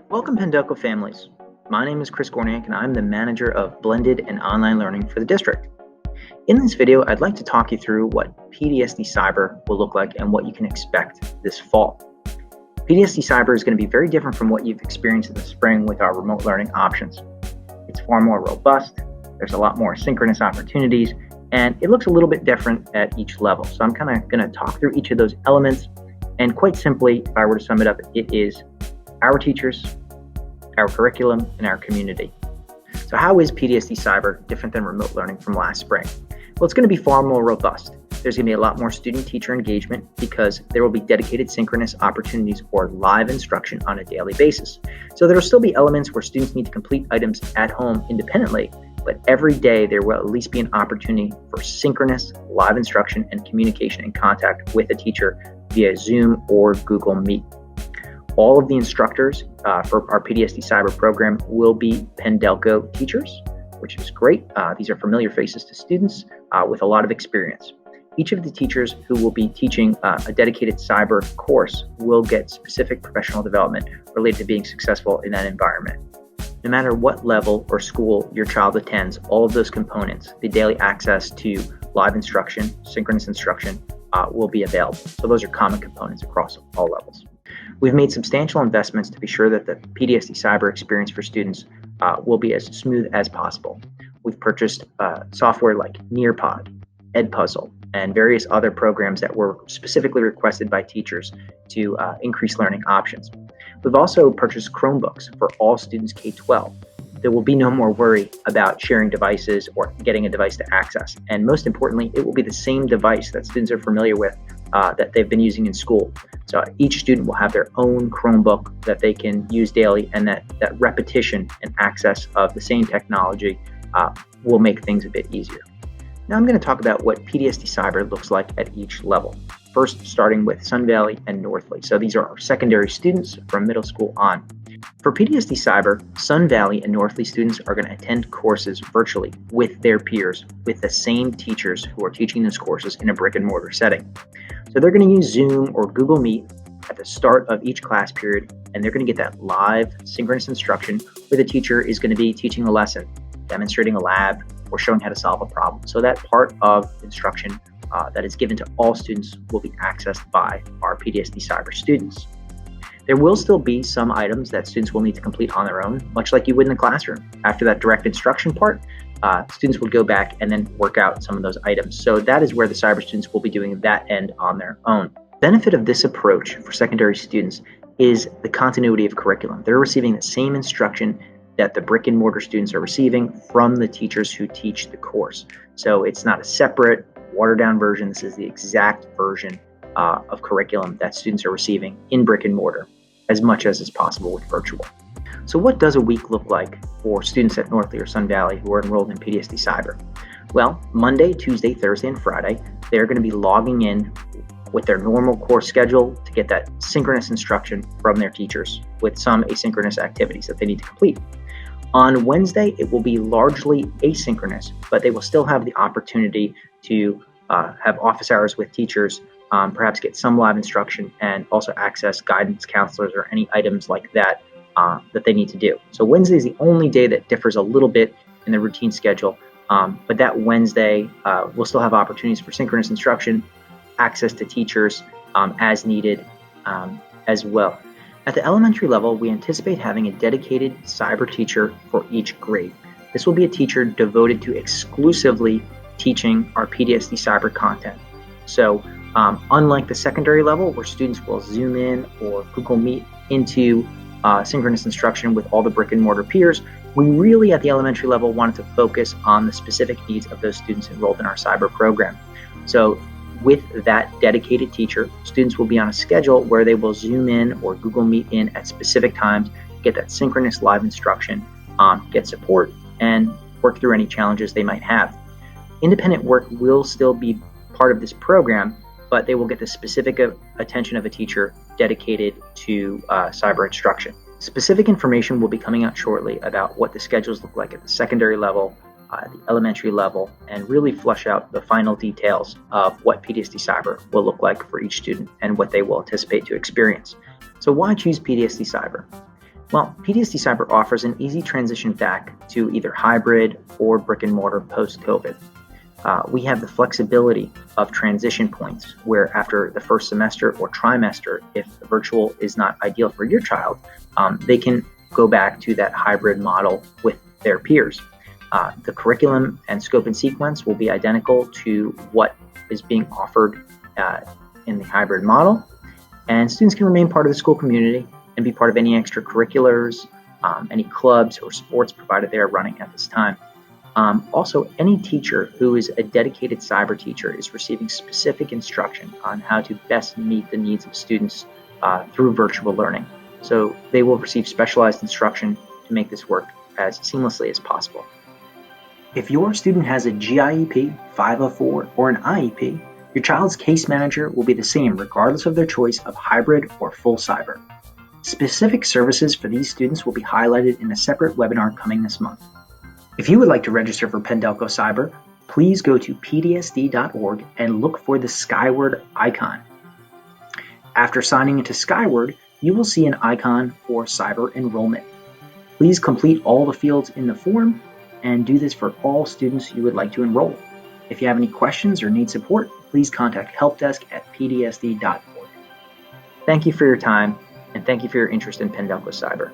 Welcome, Penn-Delco families. My name is Chris Gorniok, and I'm the manager of blended and online learning for the district. In this video, I'd like to talk you through what PDSD Cyber will look like and what you can expect this fall. PDSD Cyber is going to be very different from what you've experienced in the spring with our remote learning options. It's far more robust, there's a lot more synchronous opportunities, and it looks a little bit different at each level. So I'm kind of going to talk through each of those elements, and quite simply, if I were to sum it up, it is our teachers, our curriculum, and our community. So how is PDSD Cyber different than remote learning from last spring? Well, it's going to be far more robust. There's going to be a lot more student-teacher engagement because there will be dedicated synchronous opportunities for live instruction on a daily basis. So there will still be elements where students need to complete items at home independently, but every day there will at least be an opportunity for synchronous live instruction and communication and contact with a teacher via Zoom or Google Meet. All of the instructors for our PDSD Cyber program will be Penn-Delco teachers, which is great. These are familiar faces to students with a lot of experience. Each of the teachers who will be teaching a dedicated cyber course will get specific professional development related to being successful in that environment. No matter what level or school your child attends, all of those components, the daily access to live instruction, synchronous instruction, will be available. So those are common components across all levels. We've made substantial investments to be sure that the PDSD Cyber experience for students will be as smooth as possible. We've purchased software like Nearpod, Edpuzzle, and various other programs that were specifically requested by teachers to increase learning options. We've also purchased Chromebooks for all students K-12. There will be no more worry about sharing devices or getting a device to access. And most importantly, it will be the same device that students are familiar with that they've been using in school. So each student will have their own Chromebook that they can use daily, and that repetition and access of the same technology will make things a bit easier. Now I'm going to talk about what PDSD Cyber looks like at each level. First, starting with Sun Valley and Northley. So these are our secondary students from middle school on. For PDSD Cyber, Sun Valley and Northley students are going to attend courses virtually with their peers, with the same teachers who are teaching those courses in a brick and mortar setting. So they're going to use Zoom or Google Meet at the start of each class period, and they're going to get that live synchronous instruction where the teacher is going to be teaching a lesson, demonstrating a lab, or showing how to solve a problem. So that part of instruction that is given to all students will be accessed by our PDSD Cyber students. There will still be some items that students will need to complete on their own, much like you would in the classroom. After that direct instruction part, students will go back and then work out some of those items. So that is where the cyber students will be doing that end on their own. The benefit of this approach for secondary students is the continuity of curriculum. They're receiving the same instruction that the brick and mortar students are receiving from the teachers who teach the course. So it's not a separate, watered down version. This is the exact version of curriculum that students are receiving in brick and mortar, as much as is possible with virtual. So what does a week look like for students at Northley or Sun Valley who are enrolled in PDSD Cyber? Well, Monday, Tuesday, Thursday, and Friday, they're going to be logging in with their normal course schedule to get that synchronous instruction from their teachers with some asynchronous activities that they need to complete. On Wednesday, it will be largely asynchronous, but they will still have the opportunity to have office hours with teachers, perhaps get some live instruction, and also access guidance counselors or any items like that that they need to do. So Wednesday is the only day that differs a little bit in the routine schedule, but that Wednesday will still have opportunities for synchronous instruction, access to teachers as needed as well. At the elementary level, we anticipate having a dedicated cyber teacher for each grade. This will be a teacher devoted to exclusively teaching our PDSD Cyber content. So unlike the secondary level where students will Zoom in or Google Meet into synchronous instruction with all the brick and mortar peers, we really at the elementary level wanted to focus on the specific needs of those students enrolled in our cyber program. So with that dedicated teacher, students will be on a schedule where they will Zoom in or Google Meet in at specific times, get that synchronous live instruction, get support, and work through any challenges they might have. Independent work will still be part of this program, but they will get the specific attention of a teacher dedicated to cyber instruction. Specific information will be coming out shortly about what the schedules look like at the secondary level, at the elementary level, and really flush out the final details of what PDSD Cyber will look like for each student and what they will anticipate to experience. So why choose PDSD Cyber? Well, PTSD Cyber offers an easy transition back to either hybrid or brick and mortar post-COVID. We have the flexibility of transition points where after the first semester or trimester, if virtual is not ideal for your child, they can go back to that hybrid model with their peers. The curriculum and scope and sequence will be identical to what is being offered in the hybrid model, and students can remain part of the school community and be part of any extracurriculars, any clubs or sports provided they are running at this time. Also, any teacher who is a dedicated cyber teacher is receiving specific instruction on how to best meet the needs of students through virtual learning. So they will receive specialized instruction to make this work as seamlessly as possible. If your student has a GIEP, 504, or an IEP, your child's case manager will be the same regardless of their choice of hybrid or full cyber. Specific services for these students will be highlighted in a separate webinar coming this month. If you would like to register for Penn-Delco Cyber, please go to pdsd.org and look for the Skyward icon. After signing into Skyward, you will see an icon for cyber enrollment. Please complete all the fields in the form and do this for all students you would like to enroll. If you have any questions or need support, please contact helpdesk@pdsd.org. Thank you for your time, and thank you for your interest in Penn-Delco Cyber.